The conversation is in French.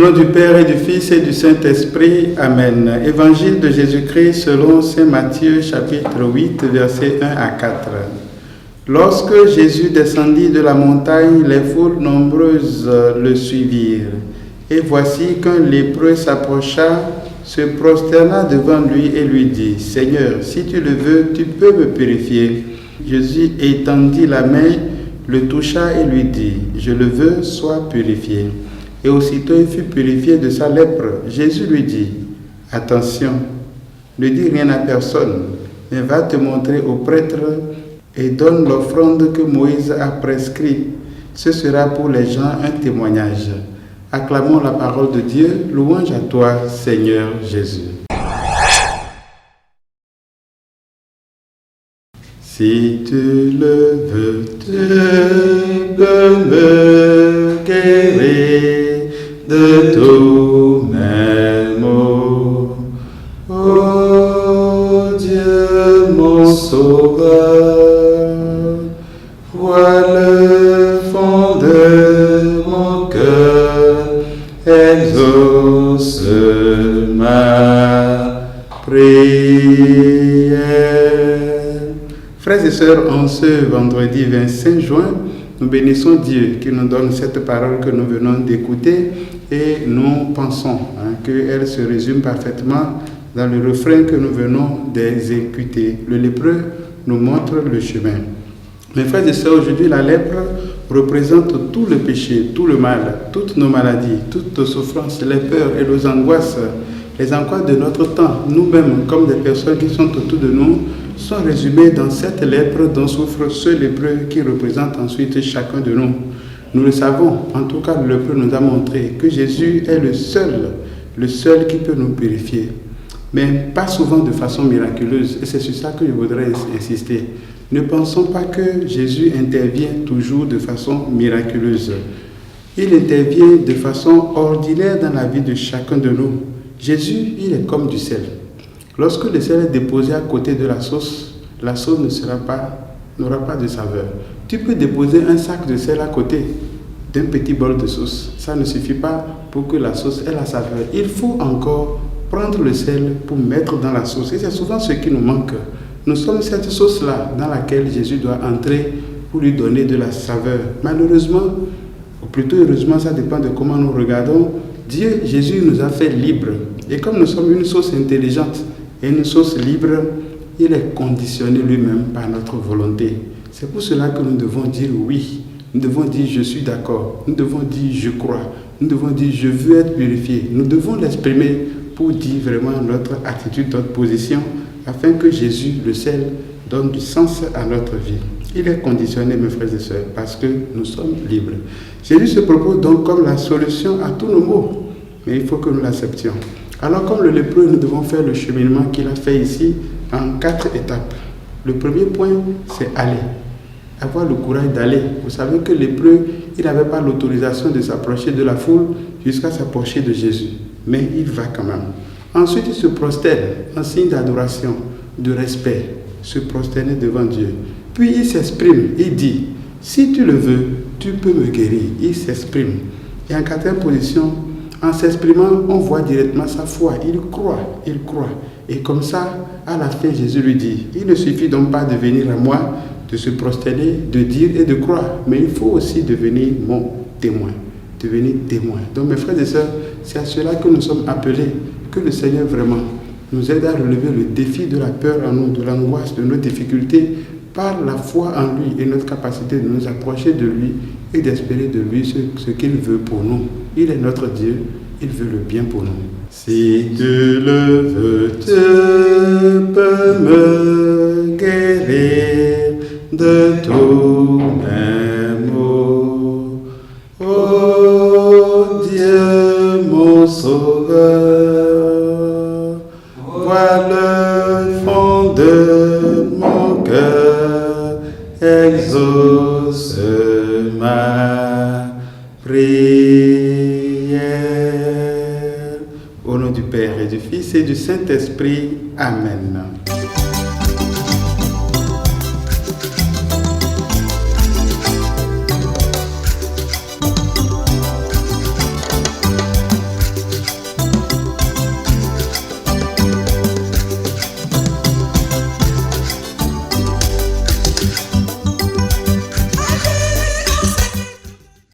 nom du Père et du Fils et du Saint-Esprit. Amen. Évangile de Jésus-Christ selon saint Matthieu, chapitre 8, versets 1 à 4. Lorsque Jésus descendit de la montagne, les foules nombreuses le suivirent. Et voici qu'un lépreux s'approcha, se prosterna devant lui et lui dit, « Seigneur, si tu le veux, tu peux me purifier. » Jésus étendit la main, le toucha et lui dit, « Je le veux, sois purifié. » Et aussitôt il fut purifié de sa lèpre. Jésus lui dit, « Attention, ne dis rien à personne, mais va te montrer au prêtre et donne l'offrande que Moïse a prescrite. Ce sera pour les gens un témoignage. » Acclamons la parole de Dieu. Louange à toi, Seigneur Jésus. Si tu le veux, tu peux me guérir de tous mes maux. Oh Dieu, mon sauveur, vois le fond de mon cœur, exauce ma prière. Frères et sœurs, en ce vendredi 25 juin, nous bénissons Dieu qui nous donne cette parole que nous venons d'écouter et nous pensons qu'elle se résume parfaitement dans le refrain que nous venons d'exécuter. Le lépreux nous montre le chemin. Mes frères et sœurs, aujourd'hui la lèpre représente tout le péché, tout le mal, toutes nos maladies, toutes nos souffrances, les peurs et nos angoisses, les angoisses de notre temps, nous-mêmes comme des personnes qui sont autour de nous, sont résumées dans cette lèpre dont souffre ce lépreux qui représente ensuite chacun de nous. Nous le savons, en tout cas le lépreux nous a montré que Jésus est le seul qui peut nous purifier. Mais pas souvent de façon miraculeuse, et c'est sur ça que je voudrais insister. Ne pensons pas que Jésus intervient toujours de façon miraculeuse. Il intervient de façon ordinaire dans la vie de chacun de nous. Jésus, il est comme du sel. Lorsque le sel est déposé à côté de la sauce n'aura pas de saveur. Tu peux déposer un sac de sel à côté d'un petit bol de sauce. Ça ne suffit pas pour que la sauce ait la saveur. Il faut encore prendre le sel pour mettre dans la sauce. Et c'est souvent ce qui nous manque. Nous sommes cette sauce-là dans laquelle Jésus doit entrer pour lui donner de la saveur. Malheureusement, ou plutôt heureusement, ça dépend de comment nous regardons, Jésus nous a fait libres. Et comme nous sommes une sauce intelligente et une sauce libre, il est conditionné lui-même par notre volonté. C'est pour cela que nous devons dire oui. Nous devons dire je suis d'accord. Nous devons dire je crois. Nous devons dire je veux être purifié. Nous devons l'exprimer pour dire vraiment notre attitude, notre position, afin que Jésus, le sel, donne du sens à notre vie. Il est conditionné, mes frères et sœurs, parce que nous sommes libres. Jésus se propose donc comme la solution à tous nos maux, mais il faut que nous l'acceptions. Alors, comme le lépreux, nous devons faire le cheminement qu'il a fait ici en 4 étapes. Le premier point, c'est aller. Avoir le courage d'aller. Vous savez que le lépreux, il n'avait pas l'autorisation de s'approcher de la foule jusqu'à s'approcher de Jésus. Mais il va quand même. Ensuite, il se prosterne en signe d'adoration, de respect, se prosterner devant Dieu. Puis il s'exprime, il dit, si tu le veux, tu peux me guérir. Il s'exprime. Et en 4e position, en s'exprimant, on voit directement sa foi. Il croit, il croit. Et comme ça, à la fin, Jésus lui dit, il ne suffit donc pas de venir à moi, de se prosterner, de dire et de croire, mais il faut aussi devenir mon témoin. Devenir témoin. Donc mes frères et sœurs, c'est à cela que nous sommes appelés, que le Seigneur vraiment nous aide à relever le défi de la peur en nous, de l'angoisse, de nos difficultés, par la foi en lui et notre capacité de nous approcher de lui et d'espérer de lui ce qu'il veut pour nous. Il est notre Dieu, il veut le bien pour nous. Si tu le veux, tu peux me guérir de tous mes maux. Oh Dieu, mon sauveur, vois le fond de mon cœur, exauce ma prière. Au nom du Père et du Fils et du Saint-Esprit. Amen.